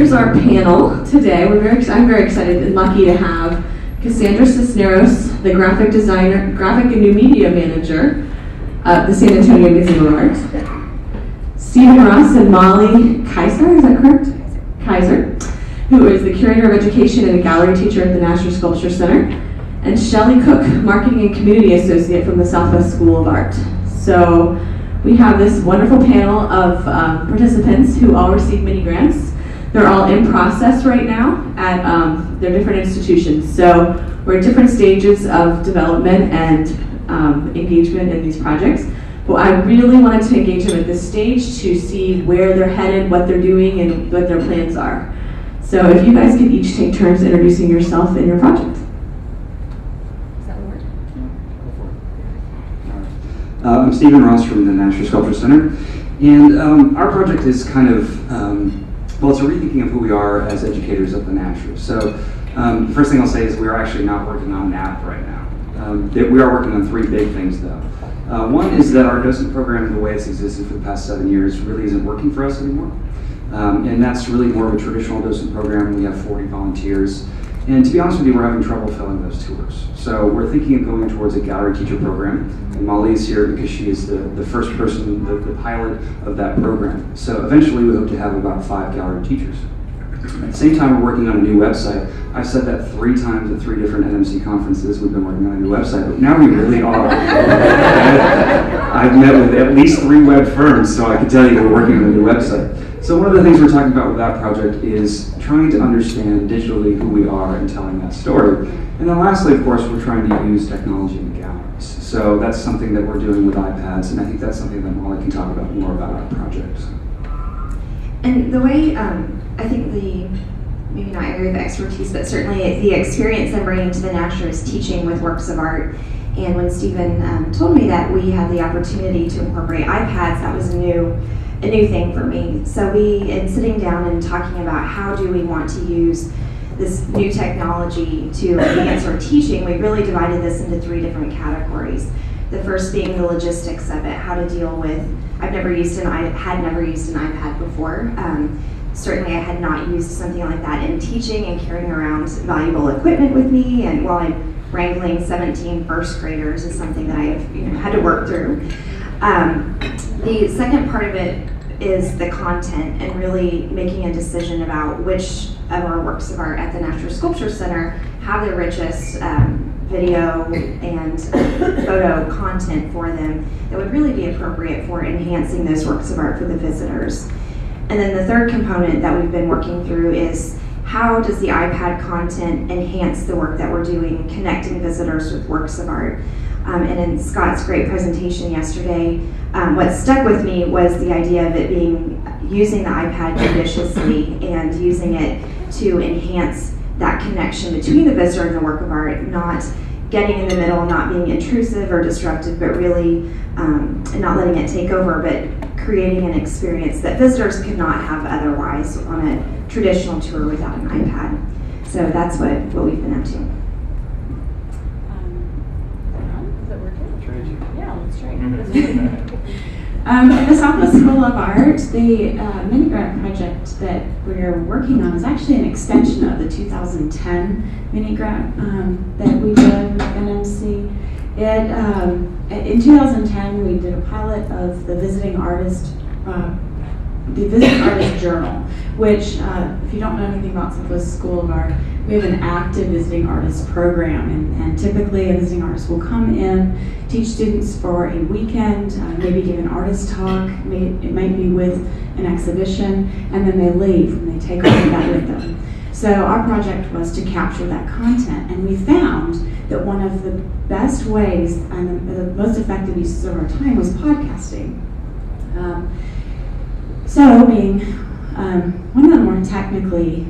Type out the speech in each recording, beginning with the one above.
here's our panel today. I'm very excited and lucky to have Cassandra Cisneros, the graphic and new media manager at the San Antonio Museum of Art. Stephen Ross and Molly Kaiser, is that correct? Kaiser, who is the curator of education and a gallery teacher at the National Sculpture Center. And Shelley Cook, marketing and community associate from the Southwest School of Art. So we have this wonderful panel of participants who all receive mini grants. They're all in process right now at their different institutions. So we're at different stages of development and engagement in these projects. But I really wanted to engage them at this stage to see where they're headed, what they're doing, and what their plans are. So if you guys could each take turns introducing yourself and your project. Is that a word? I'm Stephen Ross from the National Sculpture Center. And our project is kind of, it's a rethinking of who we are as educators at the National. So the first thing I'll say is we are actually not working on an app right now. We are working on three big things though. One is that our docent program, the way it's existed for the past 7 years, really isn't working for us anymore. And that's really more of a traditional docent program. We have 40 volunteers. And to be honest with you, we're having trouble filling those tours. So we're thinking of going towards a gallery teacher program. And Molly is here because she is the first person, the pilot of that program. So eventually we hope to have about 5 gallery teachers. At the same time, we're working on a new website. I've said that 3 times at 3 different NMC conferences. We've been working on a new website, but now we really are. I've met with at least 3 web firms, so I can tell you we're working on a new website. So one of the things we're talking about with that project is trying to understand digitally who we are and telling that story. And then lastly, of course, we're trying to use technology in the galleries. So that's something that we're doing with iPads, and I think that's something that Molly can talk about more about our project. And the way, I think maybe not area of expertise, but certainly the experience I'm bringing to the National is teaching with works of art. And when Stephen told me that we had the opportunity to incorporate iPads, that was a new thing for me. So in sitting down and talking about how do we want to use this new technology to enhance our teaching, we really divided this into 3 different categories. The first being the logistics of it, how to deal with, had never used an iPad before. Certainly I had not used something like that in teaching and carrying around valuable equipment with me, and while I'm wrangling 17 first graders is something that I have had to work through. The second part of it is the content and really making a decision about which of our works of art at the National Sculpture Center have the richest video and photo content for them that would really be appropriate for enhancing those works of art for the visitors. And then the third component that we've been working through is how does the iPad content enhance the work that we're doing, connecting visitors with works of art. And in Scott's great presentation yesterday, what stuck with me was the idea of it using the iPad judiciously and using it to enhance that connection between the visitor and the work of art, not getting in the middle, not being intrusive or disruptive, but really not letting it take over, but creating an experience that visitors could not have otherwise on a traditional tour without an iPad. So that's what we've been up to. Is it working? Yeah, let's try. At the Southwest School of Art, the mini grant project that we're working on is actually an extension of the 2010 mini grant that we did with NMC. In 2010, we did a pilot of the Visiting Artist Journal, which, if you don't know anything about Southwest School of Art, we have an active visiting artist program, and typically a visiting artist will come in, teach students for a weekend, maybe give an artist talk, it might be with an exhibition, and then they leave and they take all of that with them. So our project was to capture that content, and we found that one of the best ways and the most effective uses of our time was podcasting. So being one of the more technically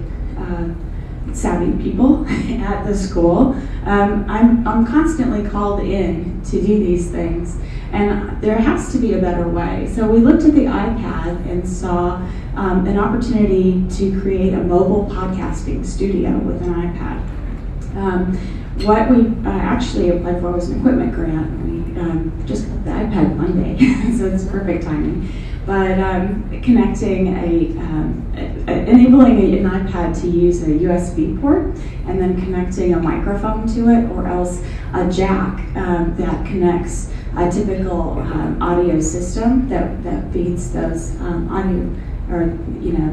savvy people at the school, I'm constantly called in to do these things, and there has to be a better way. So we looked at the iPad and saw an opportunity to create a mobile podcasting studio with an iPad. What we actually applied for was an equipment grant. We just got the iPad Monday, so it's perfect timing. But connecting enabling an iPad to use a USB port and then connecting a microphone to it, or else a jack that connects a typical audio system that feeds those audio, or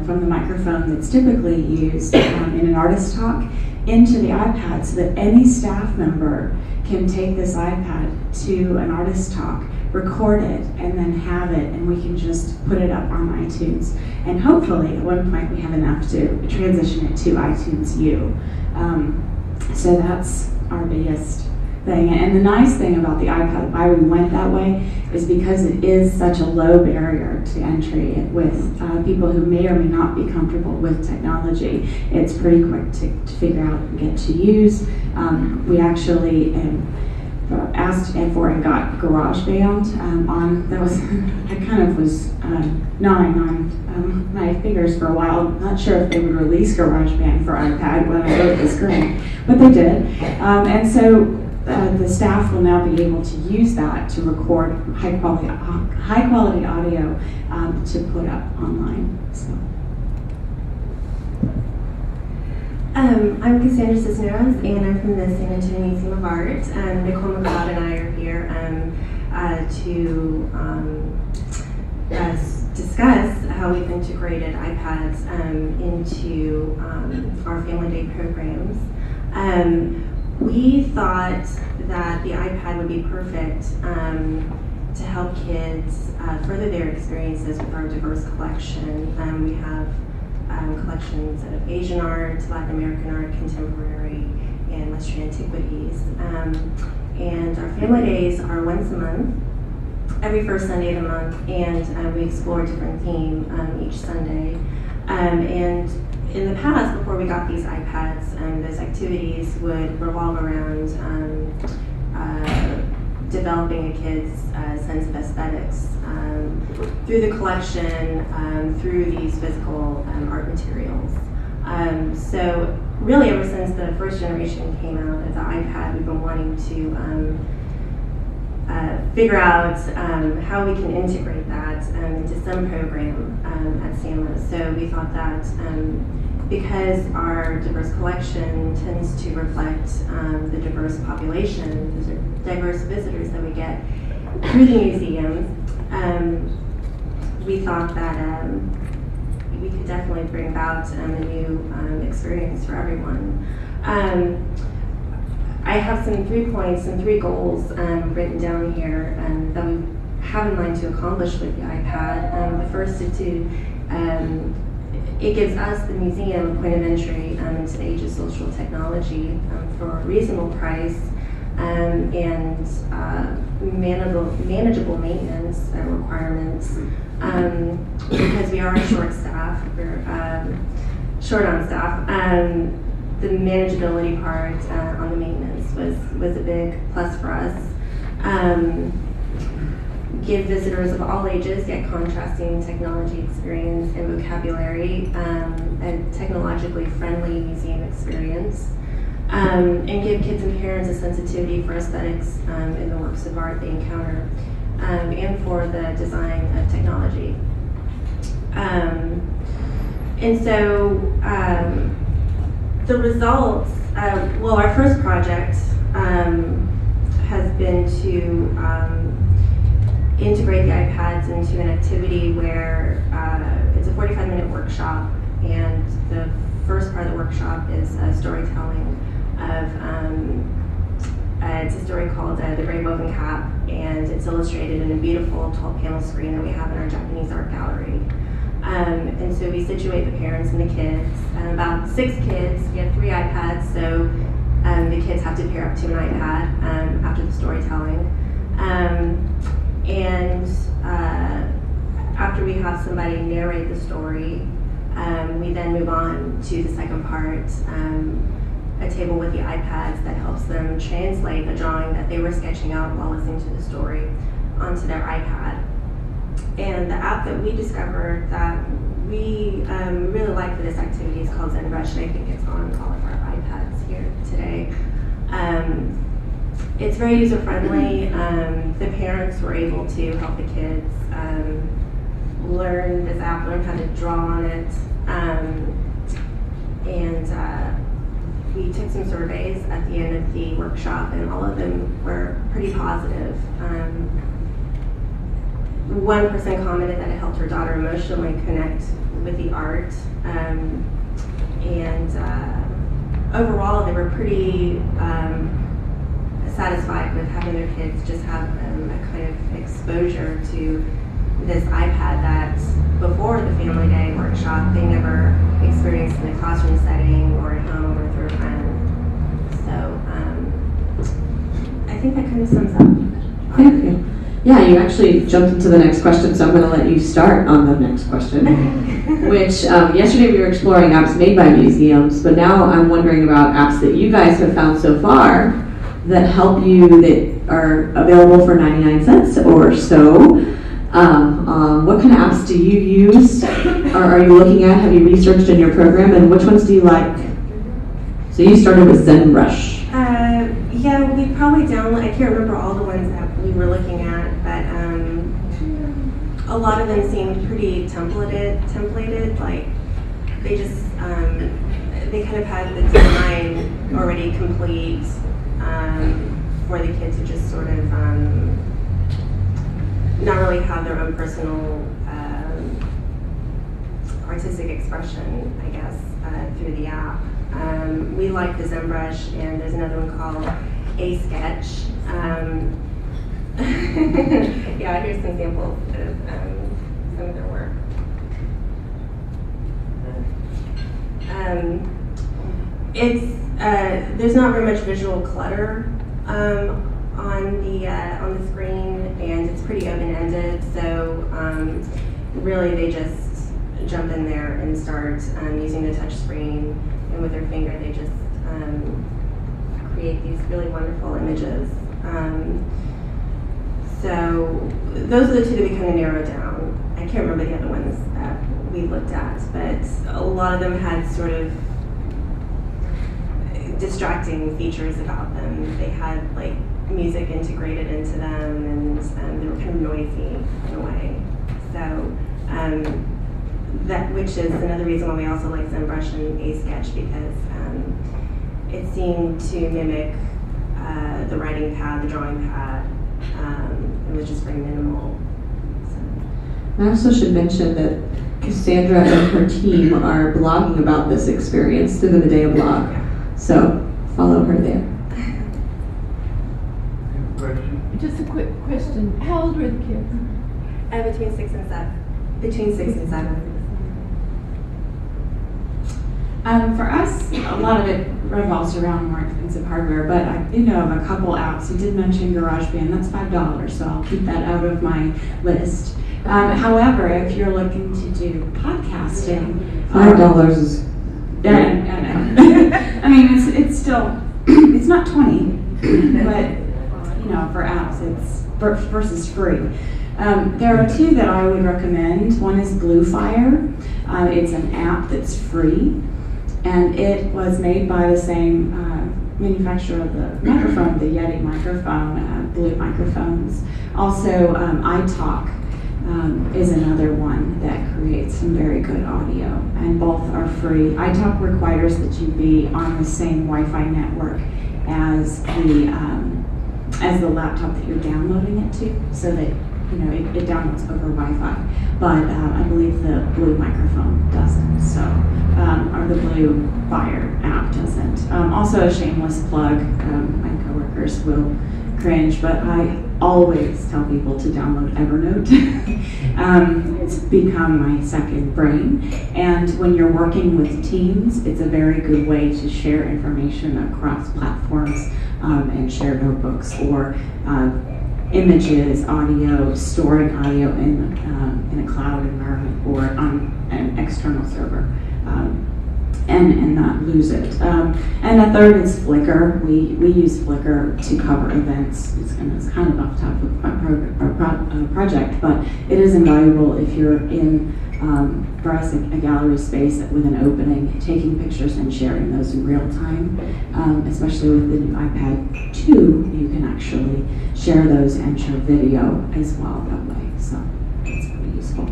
from the microphone that's typically used in an artist talk into the iPad, so that any staff member can take this iPad to an artist talk, record it, and then have it, and we can just put it up on iTunes. And hopefully, at one point, we have enough to transition it to iTunes U. So that's our biggest thing. And the nice thing about the iPad, why we went that way, is because it is such a low barrier to entry with people who may or may not be comfortable with technology. It's pretty quick to figure out and get to use. We actually asked for and got GarageBand on. That was I kind of was gnawing on my fingers for a while. Not sure if they would release GarageBand for iPad when I wrote this grant, but they did. And so the staff will now be able to use that to record high quality audio to put up online. So. I'm Cassandra Cisneros, and I'm from the San Antonio Museum of Art. Nicole McLeod and I are here to discuss how we've integrated iPads into our Family Day programs. We thought that the iPad would be perfect to help kids further their experiences with our diverse collection. We have collections of Asian art, Latin American art, contemporary, and Western antiquities. And our Family Days are once a month, every first Sunday of the month, and we explore a different theme each Sunday. And in the past, before we got these iPads, those activities would revolve around developing a kid's sense of aesthetics through the collection, through these physical art materials. So really, ever since the first generation came out of the iPad, we've been wanting to figure out how we can integrate that into some program at SAMA. So we thought that because our diverse collection tends to reflect the diverse population, the diverse visitors that we get through the museum, we thought that we could definitely bring about a new experience for everyone. I have some 3 points and 3 goals written down here that we have in mind to accomplish with the iPad. The first is it gives us, the museum, a point of entry into the age of social technology for a reasonable price and manageable maintenance requirements. Because we are short staff, we're short on staff. The manageability part on the maintenance was a big plus for us. Give visitors of all ages yet contrasting technology experience and vocabulary, a technologically friendly museum experience, and give kids and parents a sensitivity for aesthetics in the works of art they encounter, and for the design of technology. And so the results, our first project has been to integrate the iPads into an activity where it's a 45-minute workshop, and the first part of the workshop is storytelling of it's a story called The Great Woven Cap, and it's illustrated in a beautiful 12-panel screen that we have in our Japanese art gallery. And so we situate the parents and the kids, about 6 kids. We have 3 iPads, so the kids have to pair up to an iPad after the storytelling. And after we have somebody narrate the story, we then move on to the second part, a table with the iPads that helps them translate the drawing that they were sketching out while listening to the story onto their iPad. And the app that we discovered that we really like for this activity is called ZenBrush, and I think it's on all of our iPads here today. It's very user-friendly. The parents were able to help the kids learn this app, learn how to draw on it, We took some surveys at the end of the workshop, and all of them were pretty positive. One person commented that it helped her daughter emotionally connect with the art, overall they were pretty satisfied with having their kids just have a kind of exposure to this iPad that before the family day workshop they never experienced in a classroom setting or at home or through a friend. So I think that kind of sums up. Thank you. Yeah, you actually jumped into the next question, so I'm going to let you start on the next question. Which yesterday we were exploring apps made by museums, but now I'm wondering about apps that you guys have found so far that help you, that are available for 99 cents or so. What kind of apps do you use, or are you looking at, have you researched in your program, and which ones do you like? So you started with ZenBrush. Yeah, we probably download, I can't remember all the ones that we were looking at, but a lot of them seemed pretty templated, like they just, they kind of had the design already complete for the kids to just sort of not really have their own personal artistic expression, I guess, through the app. We like the ZenBrush, and there's another one called A Sketch. Yeah, here's some samples of some of their work. There's not very much visual clutter on the screen, and it's pretty open-ended. So really, they just jump in there and start using the touch screen, and with their finger, they just create these really wonderful images. So those are the two that we kind of narrowed down. I can't remember the other ones that we looked at, but a lot of them had sort of distracting features about them. They had like music integrated into them, and they were kind of noisy in a way. So that, which is another reason why we also like ZenBrush and A Sketch, because it seemed to mimic the writing pad, the drawing pad. It was just very minimal. So. I also should mention that Cassandra and her team are blogging about this experience through the MIDEA blog. Yeah. So follow her there. Just a quick question. How old were the kids? Between 6 and 7. Between 6 and 7. For us, a lot of it revolves around more expensive hardware, but I do know of a couple apps. You did mention GarageBand, that's $5, so I'll keep that out of my list. However, if you're looking to do podcasting, $5 is. Yeah, I mean, it's still, it's not 20, but for apps, it's versus free. There are two that I would recommend. One is Bluefire. It's an app that's free, and it was made by the same manufacturer of the microphone, the Yeti microphone, Blue microphones. Also, iTalk is another one that creates some very good audio, and both are free. iTalk requires that you be on the same Wi-Fi network as the laptop that you're downloading it to, so that it downloads over Wi-Fi. But I believe the Blue microphone doesn't, so or the Blue Fire app doesn't. Also, a shameless plug. My coworkers will cringe, but I always tell people to download Evernote. It's become my second brain, and when you're working with teams, it's a very good way to share information across platforms and share notebooks or images, audio, storing audio in a cloud environment or on an external server. And not lose it. And the third is Flickr. We use Flickr to cover events. It's kind of off topic of project, but it is invaluable if you're in, for us, a gallery space with an opening, taking pictures and sharing those in real time. Especially with the new iPad 2, you can actually share those and share video as well that way. So it's pretty useful.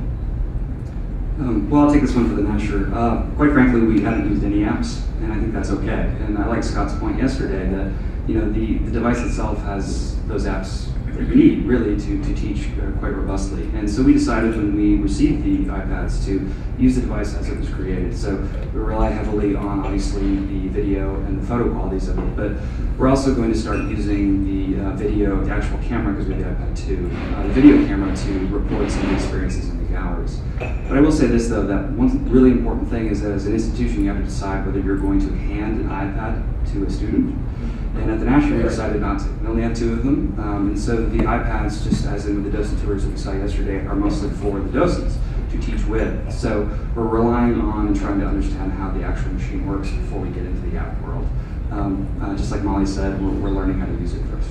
Well, I'll take this one for the Nasher. Quite frankly, we haven't used any apps, and I think that's okay. And I like Scott's point yesterday that the device itself has those apps that you need really to teach quite robustly. And so we decided when we received the iPads to use the device as it was created. So we rely heavily on obviously the video and the photo qualities of it, but we're also going to start using the video, the actual camera, because we have the iPad 2, the video camera to record some of the experiences in the galleries. But I will say this though, that one really important thing is that as an institution you have to decide whether you're going to hand an iPad to a student. And at the National, we decided not to. We only have 2 of them, and so the iPads, just as in with the docent tours that we saw yesterday, are mostly for the docents to teach with. So we're relying on and trying to understand how the actual machine works before we get into the app world. Just like Molly said, we're learning how to use it first.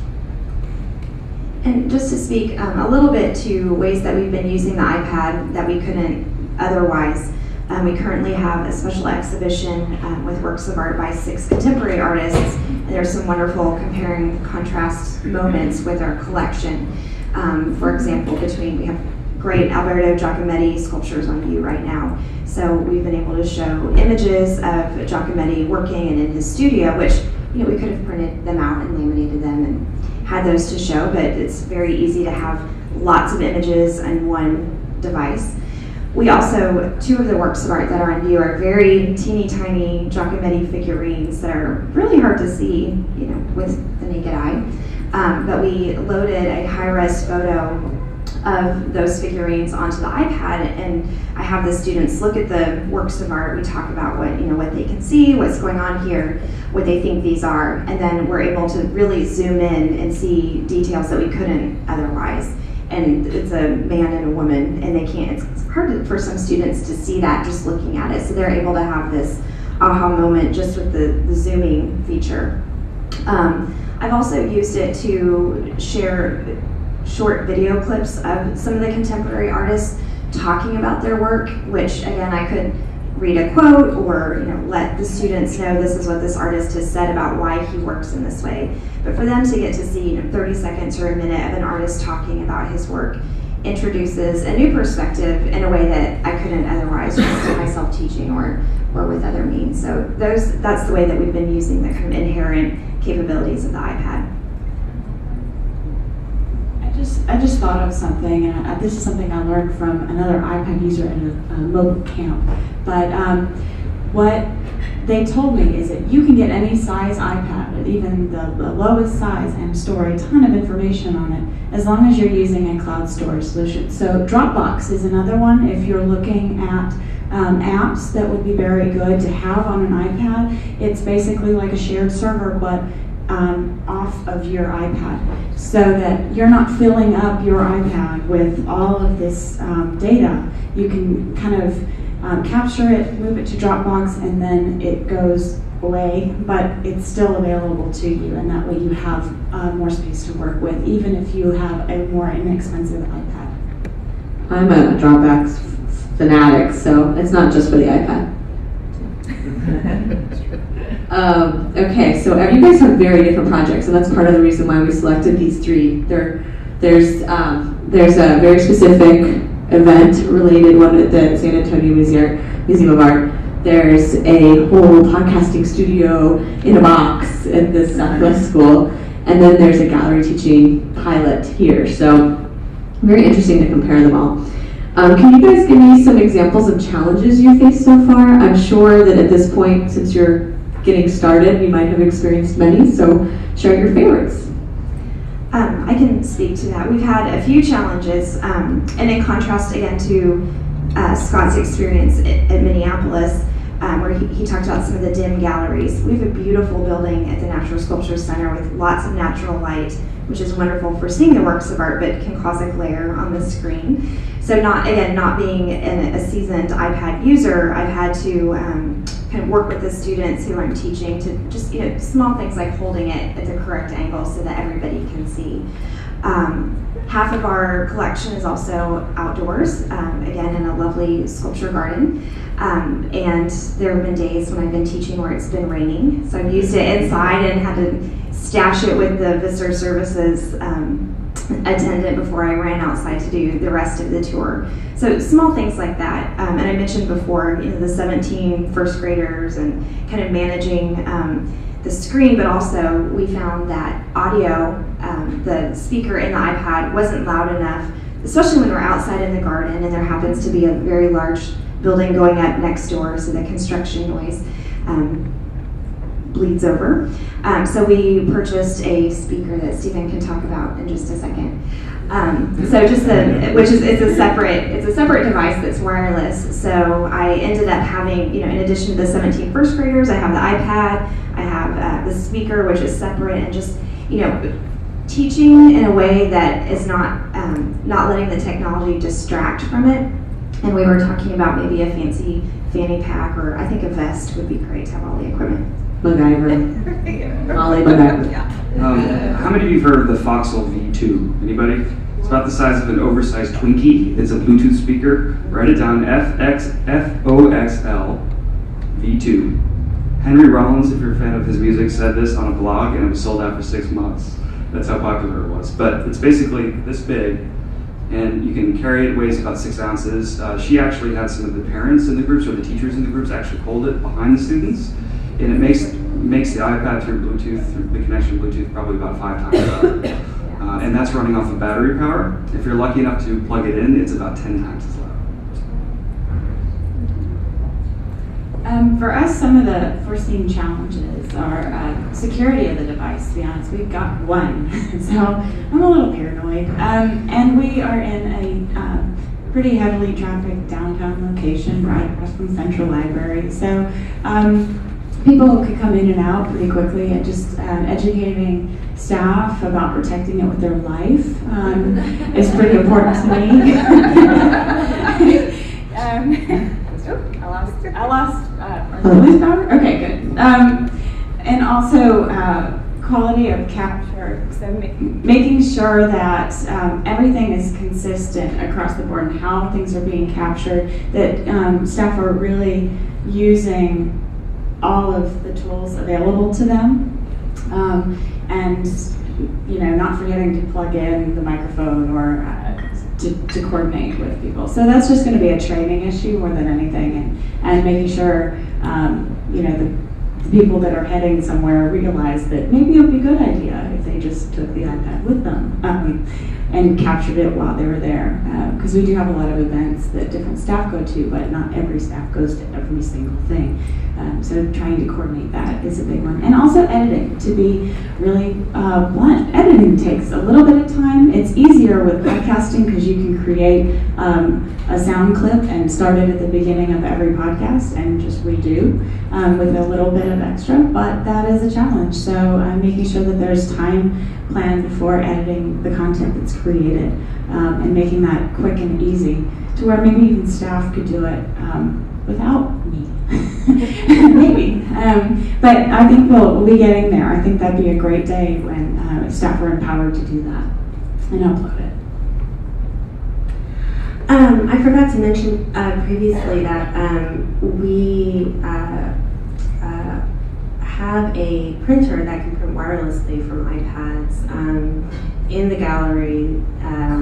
And just to speak a little bit to ways that we've been using the iPad that we couldn't otherwise. We currently have a special exhibition with works of art by 6 contemporary artists, and there's some wonderful compare and contrast moments with our collection. For example, we have great Alberto Giacometti sculptures on view right now. So we've been able to show images of Giacometti working and in his studio, which we could have printed them out and laminated them and had those to show, but it's very easy to have lots of images in one device. We also, 2 of the works of art that are on view are very teeny tiny Giacometti figurines that are really hard to see, with the naked eye. But we loaded a high-res photo of those figurines onto the iPad, and I have the students look at the works of art. We talk about what they can see, what's going on here, what they think these are, and then we're able to really zoom in and see details that we couldn't otherwise. And it's a man and a woman, and it's hard for some students to see that just looking at it. So they're able to have this aha moment just with the zooming feature. I've also used it to share short video clips of some of the contemporary artists talking about their work, which again, I could read a quote or let the students know this is what this artist has said about why he works in this way. But for them to get to see 30 seconds or a minute of an artist talking about his work introduces a new perspective in a way that I couldn't otherwise just with myself teaching or with other means. So that's the way that we've been using the kind of inherent capabilities of the iPad. I just thought of something, and this is something I learned from another iPad user at a local camp. But what they told me is that you can get any size iPad, even the lowest size, and store a ton of information on it as long as you're using a cloud storage solution. So Dropbox is another one if you're looking at apps that would be very good to have on an iPad. It's basically like a shared server, but off of your iPad, so that you're not filling up your iPad with all of this data. You can kind of capture it, move it to Dropbox, and then it goes away, but it's still available to you, and that way you have more space to work with, even if you have a more inexpensive iPad. I'm a Dropbox fanatic, so it's not just for the iPad. Okay, so you guys have very different projects, and that's part of the reason why we selected these 3. There's a very specific event-related one at the San Antonio Museum of Art. There's a whole podcasting studio in a box at the Southwest School, and then there's a gallery teaching pilot here. So very interesting to compare them all. Can you guys give me some examples of challenges you faced so far? I'm sure that at this point, since you're getting started, you might have experienced many, so share your favorites. I can speak to that. We've had a few challenges, and in contrast again to Scott's experience at Minneapolis, where he talked about some of the dim galleries. We have a beautiful building at the Natural Sculpture Center with lots of natural light, which is wonderful for seeing the works of art, but can cause a glare on the screen. So not being a seasoned iPad user, I've had to kind of work with the students who I'm teaching to just, small things like holding it at the correct angle so that everybody can see. Half of our collection is also outdoors, again in a lovely sculpture garden. And there have been days when I've been teaching where it's been raining, so I've used it inside and had to stash it with the visitor services attendant before I ran outside to do the rest of the tour. So small things like that. And I mentioned before, the 17 first graders and kind of managing the screen, but also we found that audio, the speaker in the iPad wasn't loud enough, especially when we're outside in the garden and there happens to be a very large building going up next door, so the construction noise bleeds over. So we purchased a speaker that Stephen can talk about in just a second. So just it's a separate device that's wireless. So I ended up having, in addition to the 17 first graders, I have the iPad, I have the speaker, which is separate, and just, teaching in a way that is not letting the technology distract from it. And we were talking about maybe a fancy fanny pack, or I think a vest would be great to have all the equipment. MacGyver. Molly MacGyver. How many of you have heard of the Foxel V2? Anybody? It's about the size of an oversized Twinkie. It's a Bluetooth speaker. Write it down, FOXL V2. Henry Rollins, if you're a fan of his music, said this on a blog, and it was sold out for 6 months. That's how popular it was. But it's basically this big, and you can carry it. It weighs about 6 ounces. She actually had some of the parents in the groups, or the teachers in the groups, actually hold it behind the students, and it makes the iPad through Bluetooth, through the connection Bluetooth, probably about 5 times better. And that's running off of battery power. If you're lucky enough to plug it in, it's about 10 times as loud. For us, some of the foreseen challenges are security of the device, to be honest. We've got one, so I'm a little paranoid. And we are in a pretty heavily trafficked downtown location right across from Central Library. So people could come in and out pretty quickly, and just educating staff about protecting it with their life is pretty important to me. I lost voice power? Okay, good. And also quality of capture, so making sure that everything is consistent across the board and how things are being captured, that staff are really using all of the tools available to them, and not forgetting to plug in the microphone or to coordinate with people. So that's just going to be a training issue more than anything, and making sure the people that are heading somewhere realize that maybe it would be a good idea if they just took the iPad with them and captured it while they were there. Because we do have a lot of events that different staff go to, but not every staff goes to every single thing. So trying to coordinate that is a big one. And also editing, to be really blunt. Editing takes a little bit of time. It's easier with podcasting because you can create a sound clip and start it at the beginning of every podcast and just redo with a little bit of extra, but that is a challenge. So making sure that there's time planned for editing the content that's created, and making that quick and easy to where maybe even staff could do it without me. Maybe. But I think we'll be getting there. I think that'd be a great day when staff are empowered to do that and upload it. I forgot to mention previously that we have a printer that can print wirelessly from iPads in the gallery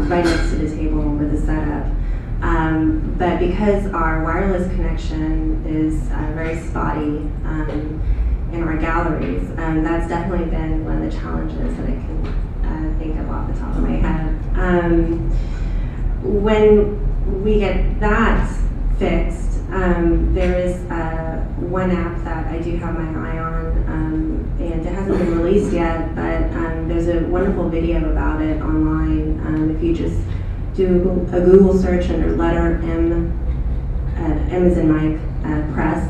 right next to the table with a setup. But because our wireless connection is very spotty in our galleries, that's definitely been one of the challenges that I can think of off the top of my head. When we get that fixed, there is one app that I do have my eye on, and it hasn't been released yet, but there's a wonderful video about it online. If you just do a Google search under letter M, M as in Mike, press,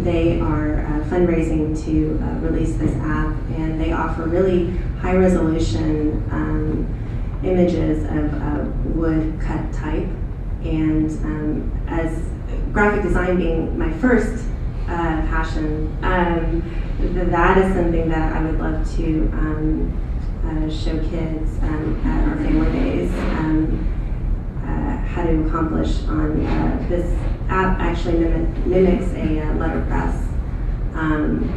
they are fundraising to release this app, and they offer really high resolution images of wood cut type. And as graphic design being my first passion, that is something that I would love to show kids at our family days how to accomplish on this app. Actually mimics a letterpress, and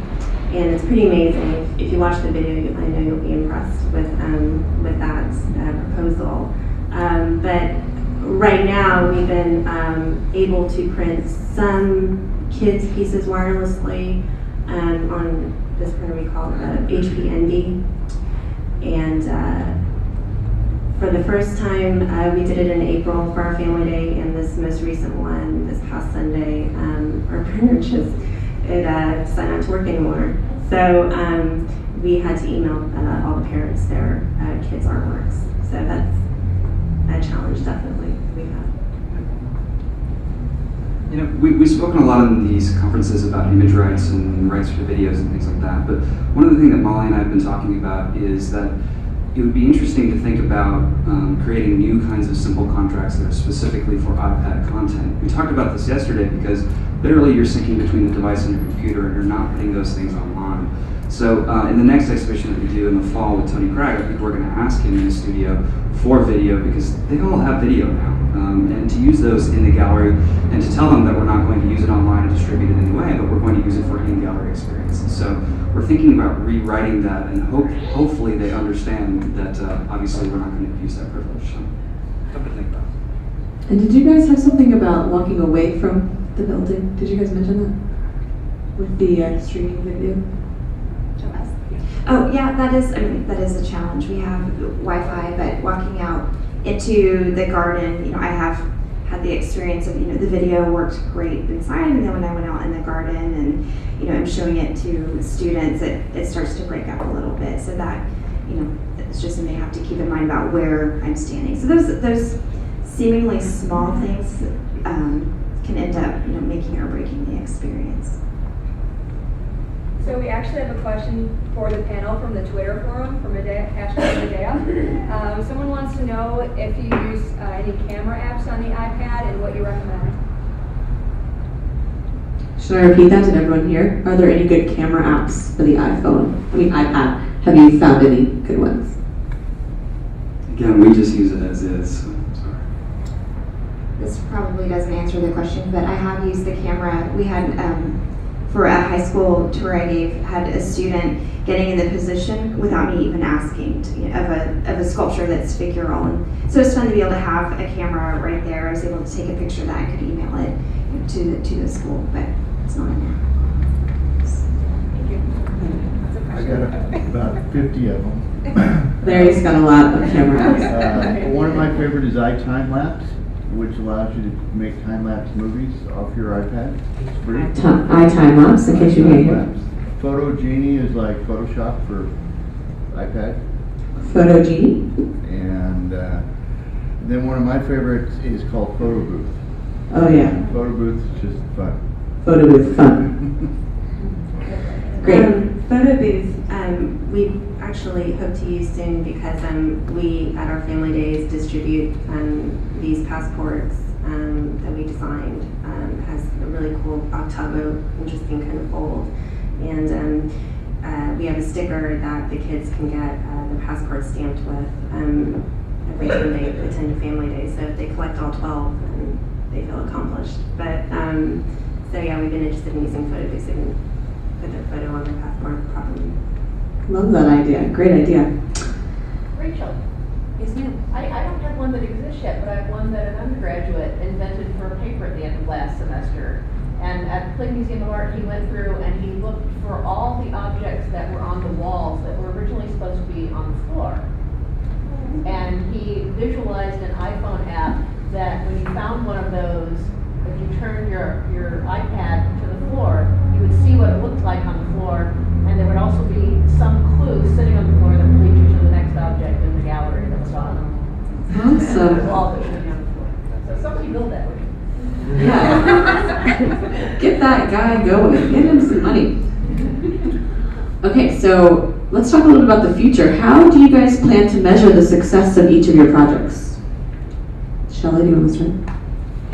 it's pretty amazing. If you watch the video, I know you'll be impressed with that proposal. But right now, we've been able to print some kids' pieces wirelessly on this printer we call HP Envy. And for the first time, we did it in April for our family day, and this most recent one, this past Sunday, our printer just decided not to work anymore. So we had to email all the parents their kids' artworks. So that's a challenge, definitely, we've had. You know, we've spoken a lot in these conferences about image rights and rights for videos and things like that, but one of the things that Molly and I have been talking about is that it would be interesting to think about creating new kinds of simple contracts that are specifically for iPad content. We talked about this yesterday because literally you're syncing between the device and your computer and you're not putting those things online. So in the next exhibition that we do in the fall with Tony Craig, I think we're going to ask him in the studio for video because they all have video now. And to use those in the gallery and to tell them that we're not going to use it online and distribute it anyway, but we're going to use it for in-gallery experiences. So we're thinking about rewriting that and hopefully they understand that obviously we're not going to abuse that privilege. So something to think about. And did you guys have something about walking away from the building? Did you guys mention that with the streaming video? Oh yeah, that is a challenge. We have Wi-Fi, but walking out into the garden, I have had the experience of, the video worked great inside, and then when I went out in the garden and, I'm showing it to students, it starts to break up a little bit. So that, it's just something I have to keep in mind about where I'm standing. So those seemingly small things can end up, making or breaking the experience. So we actually have a question for the panel from the Twitter forum for MIDEA, #MIDEA. Someone wants to know if you use any camera apps on the iPad and what you recommend. Should I repeat that? Did everyone hear? Are there any good camera apps for the iPad? Have you found any good ones? Again, we just use it as is. So sorry. This probably doesn't answer the question, but I have used the camera. We had, for a high school tour I gave, had a student getting in the position without me even asking of a sculpture that's figural. And so it's fun to be able to have a camera right there. I was able to take a picture of that. I could email it to the school, but it's not in there. Thank you. I got about 50 of them. Larry's got a lot of camera apps. One of my favorite is iTime-lapse, which allows you to make time-lapse movies off your iPad. It's free. iTime-lapse, in case you can't hear. Photo Genie is like Photoshop for iPad. Photo Genie. And then one of my favorites is called Photo Booth. Oh yeah. Photo Booth is just fun. Photo booth fun. Great. Photo booth, we actually hope to use soon because we, at our family days, distribute these passports that we designed. Has a really cool octavo, interesting kind of fold. And we have a sticker that the kids can get the passport stamped with every time they attend a family day. So if they collect all 12, then they feel accomplished. But so yeah, we've been interested in using photo booths and put their photo on their passport properly. Love that idea. Great idea. Rachel, Yes, ma'am. I don't have one that exists yet, but I have one that an undergraduate invented for a paper at the end of last semester. And at the Play Museum of Art, he went through and he looked for all the objects that were on the walls that were originally supposed to be on the floor. And he visualized an iPhone app that when you found one of those, if you turned your iPad to the floor, you would see what it looked like on the floor, and there would also be some clue sitting on the floor that would lead you to the next object in the gallery that was on them. Awesome. The wall that should be on the floor. So somebody build that with you. Yeah. Get that guy going. Get him some money. Okay, so let's talk a little about the future. How do you guys plan to measure the success of each of your projects? Shelley, do you want to start?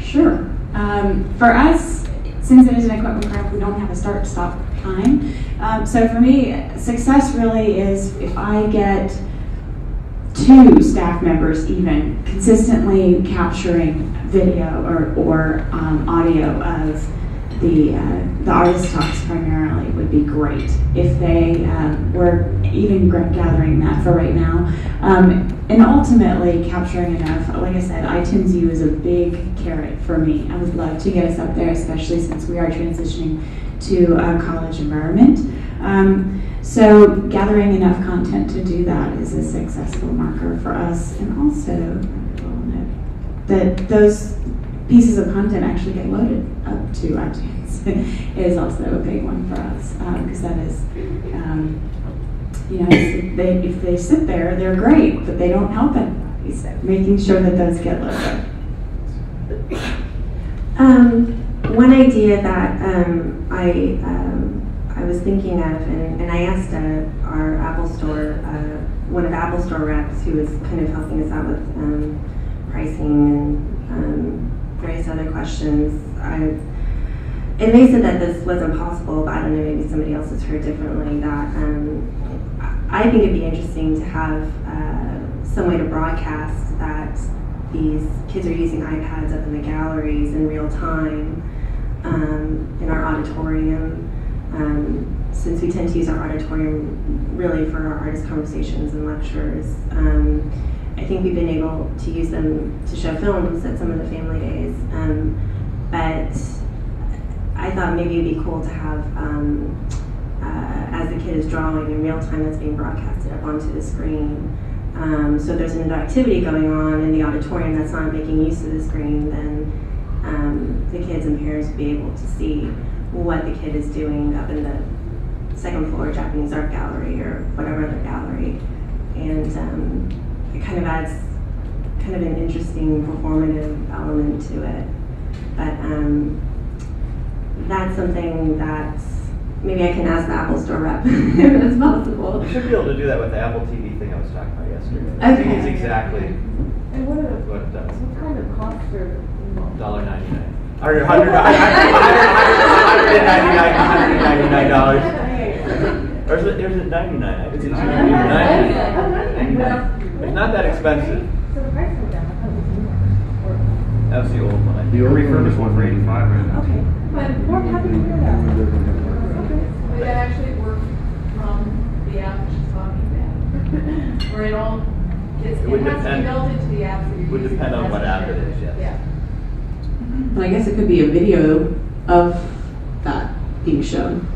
Sure. For us, since it is an equipment craft, we don't have a start-stop time. So for me, success really is if I get 2 staff members even consistently capturing video or audio of the artist talks primarily would be great if they were even gathering that for right now. And ultimately capturing enough, like I said, iTunes U is a big carrot for me. I would love to get us up there, especially since we are transitioning to a college environment. So gathering enough content to do that is a successful marker for us. And also that those pieces of content actually get loaded up to iTunes is also a big one for us, because that is, if they sit there, they're great, but they don't help anybody. So making sure that those get loaded. One idea that I was thinking of, and I asked our Apple Store, one of Apple Store reps who was kind of helping us out with pricing and various other questions. And they said that this wasn't possible, but I don't know, maybe somebody else has heard differently, that I think it'd be interesting to have some way to broadcast that these kids are using iPads up in the galleries in real time in our auditorium. Since we tend to use our auditorium really for our artist conversations and lectures, I think we've been able to use them to show films at some of the family days. But I thought maybe it'd be cool to have, as the kid is drawing in real time, that's being broadcasted up onto the screen. So if there's an activity going on in the auditorium that's not making use of the screen, then the kids and parents would be able to see what the kid is doing up in the second floor Japanese art gallery or whatever other gallery. And it kind of adds kind of an interesting performative element to it. But that's something that maybe I can ask the Apple Store rep if that's possible. You should be able to do that with the Apple TV thing I was talking about yesterday. Okay. It's exactly And what what it does. kind of costs are involved? $1.99. $199. Or is it 99? It's 99. It's not that expensive. So the price went down, I thought it was more. That was the old one. The refurbished one for 85 right now. Okay, but we're happy to hear that. Okay. Would that actually work from the app she's talking about? Where it all gets, It would it has to be depend- built into the app. So you're would using depend on as what a app it share. is, yes. Yeah. But I guess it could be a video of that being shown.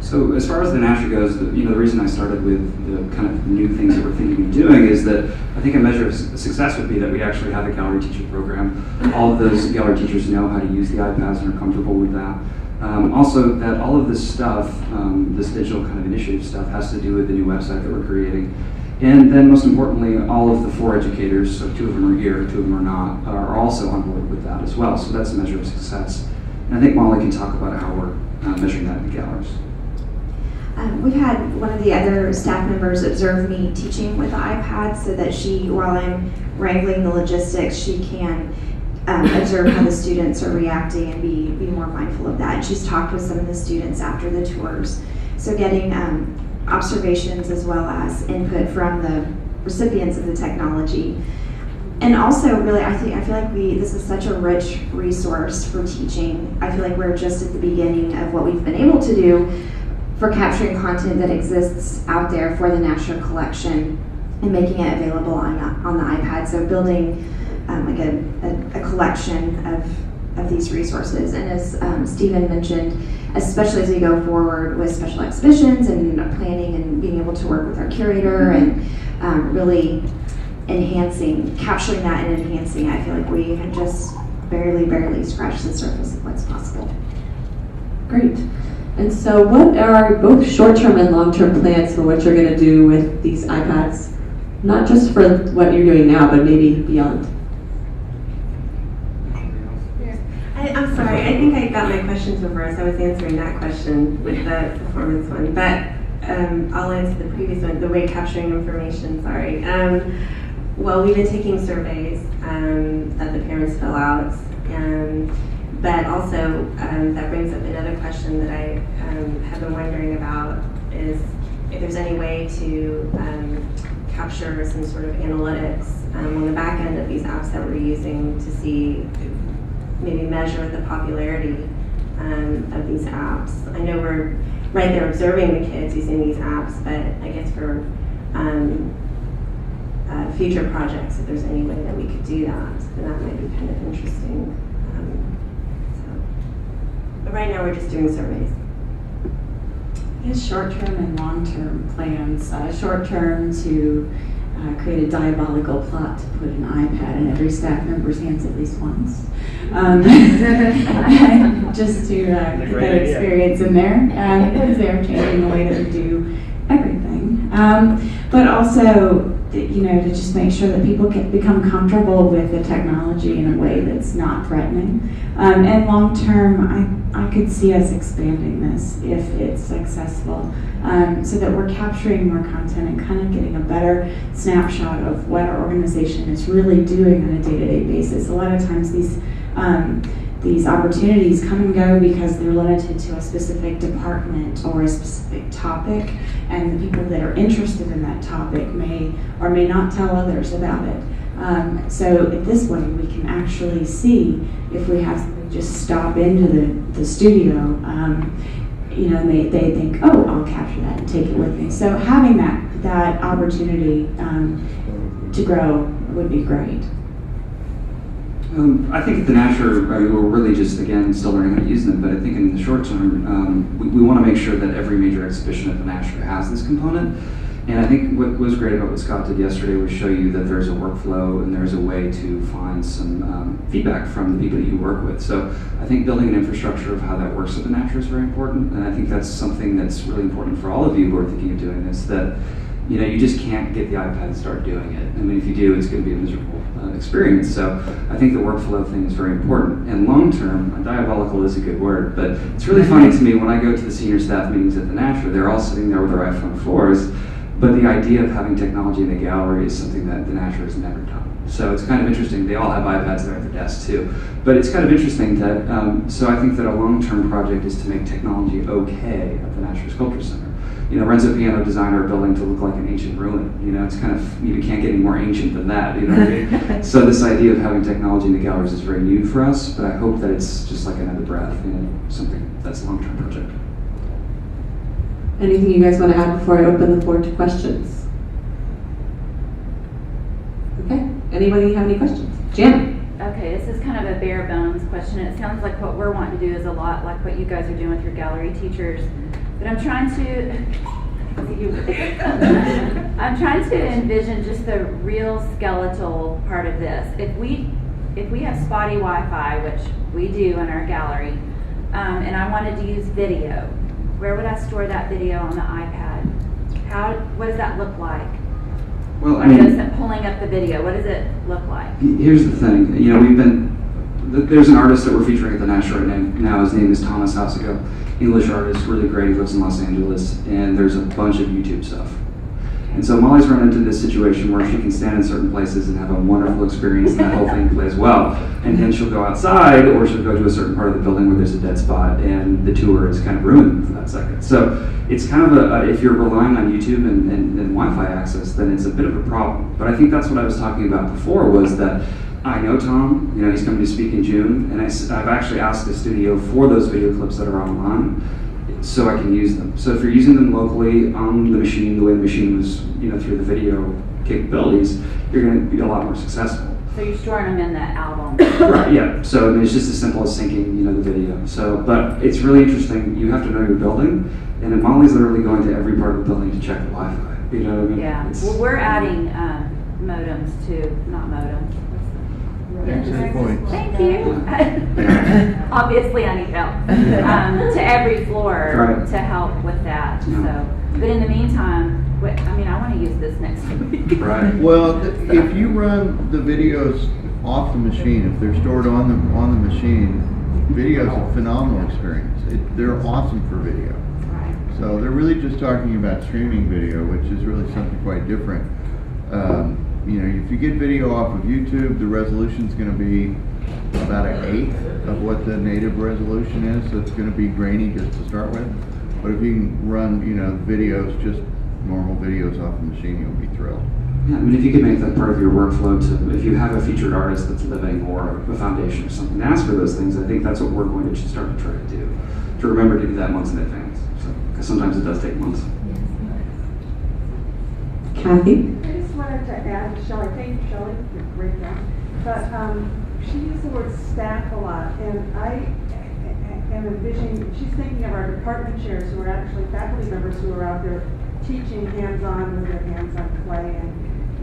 So as far as the Nasher goes, the reason I started with the kind of new things that we're thinking of doing is that I think a measure of success would be that we actually have a gallery teacher program. All of those gallery teachers know how to use the iPads and are comfortable with that. Also, that all of this stuff, this digital kind of initiative stuff, has to do with the new website that we're creating. And then most importantly, all of the 4 educators, so 2 of them are here, 2 of them are not, are also on board with that as well. So that's a measure of success. And I think Molly can talk about how we're measuring that in the galleries. We've had one of the other staff members observe me teaching with the iPad so that she, while I'm wrangling the logistics, she can observe how the students are reacting and be more mindful of that. And she's talked with some of the students after the tours. So getting observations as well as input from the recipients of the technology. And also, really, I feel like this is such a rich resource for teaching. I feel like we're just at the beginning of what we've been able to do for capturing content that exists out there for the Nasher collection and making it available on the iPad. So building like a collection of these resources. And as Stephen mentioned, especially as we go forward with special exhibitions and planning and being able to work with our curator and really capturing that and enhancing, I feel like we have just barely scratched the surface of what's possible. Great. And so what are both short-term and long-term plans for what you're going to do with these iPads? Not just for what you're doing now, but maybe beyond. I'm sorry, I think I got my questions reversed. I was answering that question with the performance one, but I'll answer the previous one, the way capturing information, sorry. Well, we've been taking surveys that the parents fill out, but also that brings up another question that I have been wondering about is if there's any way to capture some sort of analytics on the back end of these apps that we're using to see, maybe measure the popularity of these apps. I know we're right there observing the kids using these apps, but I guess for future projects, if there's any way that we could do that, then that might be kind of interesting. But right now we're just doing surveys. Yes, short-term and long-term plans. Short-term to create a diabolical plot to put an iPad in every staff member's hands at least once. Just to get that experience in there, because they're changing the way that we do everything. But also, to just make sure that people can become comfortable with the technology in a way that's not threatening. And long term, I could see us expanding this if it's successful, so that we're capturing more content and kind of getting a better snapshot of what our organization is really doing on a day-to-day basis. A lot of times these opportunities come and go because they're limited to a specific department or a specific topic, and the people that are interested in that topic may or may not tell others about it. So in this way, we can actually see if we have somebody just stop into the studio, and they think, oh, I'll capture that and take it with me. So having that opportunity to grow would be great. I think at the Nasher, we're really just, again, still learning how to use them, but I think in the short term, we want to make sure that every major exhibition at the Nasher has this component. And I think what was great about what Scott did yesterday was show you that there's a workflow and there's a way to find some feedback from the people that you work with. So I think building an infrastructure of how that works at the Nasher is very important, and I think that's something that's really important for all of you who are thinking of doing this, that you just can't get the iPad and start doing it. I mean, if you do, it's going to be a miserable experience. So I think the workflow thing is very important. And long term, diabolical is a good word, but it's really funny to me when I go to the senior staff meetings at the Nasher, they're all sitting there with their iPhone 4s, but the idea of having technology in the gallery is something that the Nasher has never done. So it's kind of interesting. They all have iPads there at their desks too. But it's kind of interesting that, so I think that a long-term project is to make technology okay at the Nasher Sculpture Center. Renzo Piano designed our building to look like an ancient ruin. It's kind of, you can't get any more ancient than that, what I mean? So this idea of having technology in the galleries is very new for us, but I hope that it's just like another breath, something that's a long-term project. Anything you guys want to add before I open the floor to questions? Okay, anybody have any questions? Janet? Okay, this is kind of a bare bones question. It sounds like what we're wanting to do is a lot like what you guys are doing with your gallery teachers. But I'm trying to envision just the real skeletal part of this. If we have spotty Wi-Fi, which we do in our gallery, and I wanted to use video, where would I store that video on the iPad? What does that look like? Well, Pulling up the video, what does it look like? Here's the thing. There's an artist that we're featuring at the Nash right now. His name is Thomas Hausigo. English artist, really great. He lives in Los Angeles, and there's a bunch of YouTube stuff. And so Molly's run into this situation where she can stand in certain places and have a wonderful experience, and that whole thing plays well. And then she'll go outside, or she'll go to a certain part of the building where there's a dead spot, and the tour is kind of ruined for that second. So it's kind of if you're relying on YouTube and Wi-Fi access, then it's a bit of a problem. But I think that's what I was talking about before, was that I know Tom, he's coming to speak in June, and I've actually asked the studio for those video clips that are online so I can use them. So if you're using them locally on the machine, the way the machine was, through the video capabilities, you're going to be a lot more successful. So you're storing them in that album? Right, yeah. So it's just as simple as syncing, the video. So, but it's really interesting. You have to know your building, and then Molly's literally going to every part of the building to check the Wi-Fi. You know what I mean? Yeah. Well, we're adding modems not modems. Excellent point. Thank you. Obviously, I need help to every floor to help with that. Yeah. So, but in the meantime, I want to use this next week. Right. Well, if you run the videos off the machine, if they're stored on the machine, video is a phenomenal experience. They're awesome for video. Right. So they're really just talking about streaming video, which is really something quite different. If you get video off of YouTube, the resolution is going to be about 1/8 of what the native resolution is, so it's going to be grainy just to start with. But if you can run, videos just normal videos off the machine, you'll be thrilled. Yeah, I mean, if you could make that part of your workflow to, if you have a featured artist that's living or a foundation or something, ask for those things. I think that's what we're going to start to try to do, to remember to do that months in advance. So, because sometimes it does take months. Kathy? I just wanted to add, Shelley, thank you, Shelley, you're a great job. But she used the word staff a lot, and I am envisioning, she's thinking of our department chairs who are actually faculty members who are out there teaching hands-on with their hands-on clay and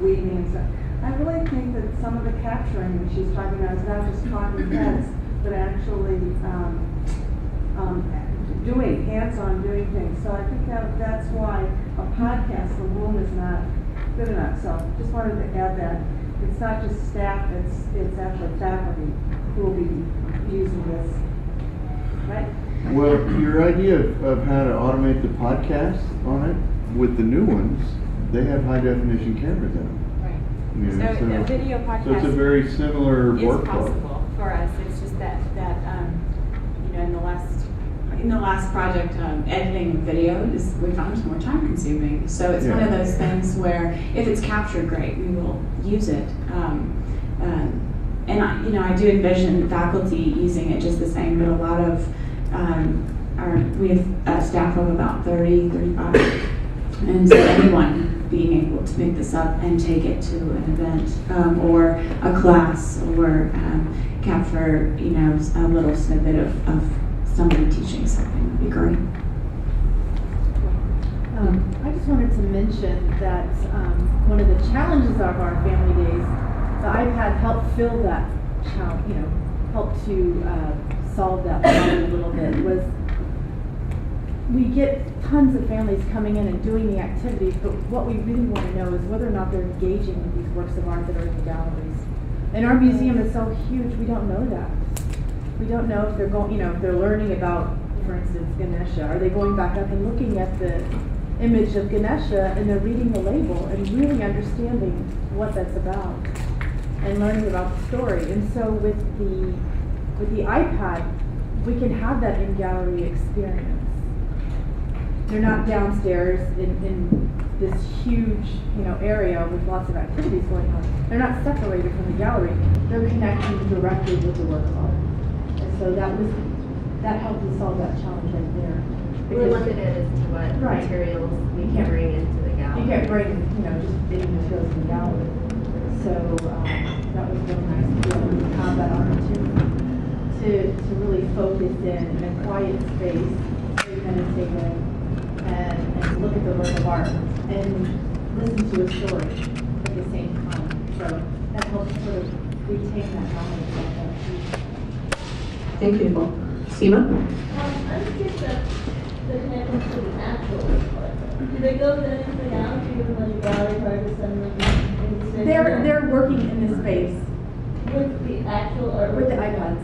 weaving and stuff. I really think that some of the capturing that she's talking about is not just talking heads, but actually doing, hands-on doing things. So I think that's why a podcast alone is not good enough. So just wanted to add that. It's not just staff, it's actually faculty who will be using this, right? Well, your idea of how to automate the podcast on it, with the new ones, they have high definition cameras in them. Right. You know, So a video podcast so it's a very similar is workflow. possible for us. It's just that you know, in the last project, editing video we found is more time consuming. So it's one of those things where if it's captured great, we will use it. And I do envision faculty using it just the same, but a lot of we have a staff of about 30, 35, and so anyone being able to pick this up and take it to an event or a class or capture, a little snippet of somebody teaching something would be great. I just wanted to mention that one of the challenges of our family days, the iPad helped fill that challenge, helped to solve that problem a little bit, was we get tons of families coming in and doing the activities, but what we really want to know is whether or not they're engaging with these works of art that are in the galleries. And our museum is so huge, we don't know that. We don't know if they're going, if they're learning about, for instance, Ganesha. Are they going back up and looking at the image of Ganesha and they're reading the label and really understanding what that's about and learning about the story? And so with the iPad, we can have that in-gallery experience. They're not downstairs in this huge, area with lots of activities going on. They're not separated from the gallery. They're connecting directly with the work of art. And so that helped us solve that challenge right there. We're limited as to what materials we can bring into the gallery. You can't bring, just big materials in the gallery. So that was really nice to be able to have that opportunity to really focus in a quiet space, very meditative, and look at the work of art and listen to a story at the same time. So that helps sort of retain that knowledge about that. Thank you, Nicole. Seema? I'm curious about the connection to the actual art. Do they go to anything else, even when you gallery artists and in the space? They're working in this space with the actual art? with the iPads.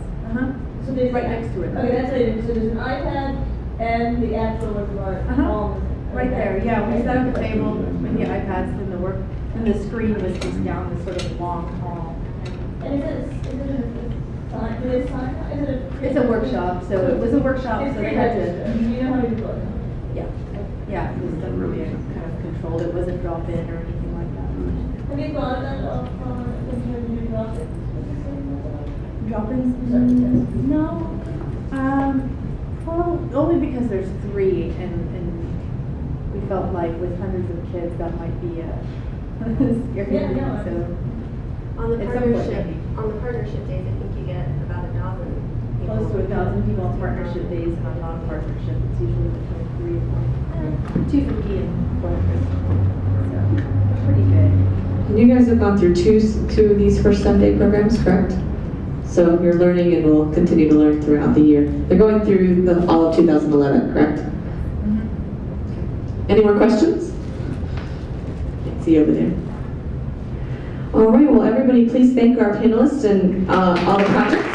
So there's Right next to it. Okay, that's what it is. So there's an iPad and the actual work of art all Right there, yeah. We set up a table with the iPads and the screen was just down this sort of long hall. And is it It's a workshop, so it was a workshop, so they had to. You know how to do it? Yeah, it was done really kind of controlled. It wasn't drop in or anything like that. Have you thought of that when you do drop it? Drop-ins? No. Well, only because there's 3 and we felt like with hundreds of kids that might be a scary thing, so. On the partnership days, I think you get about 1,000 people. Close to 1,000 people on partnership days, and on non-partnership, it's usually between 3 and 250 and 400. So, pretty big. And you guys have gone through two of these first Sunday programs, correct? So you're learning and will continue to learn throughout the year. They're going through all of 2011, correct? Any more questions? Can't see over there. All right, well, everybody please thank our panelists and all the projects.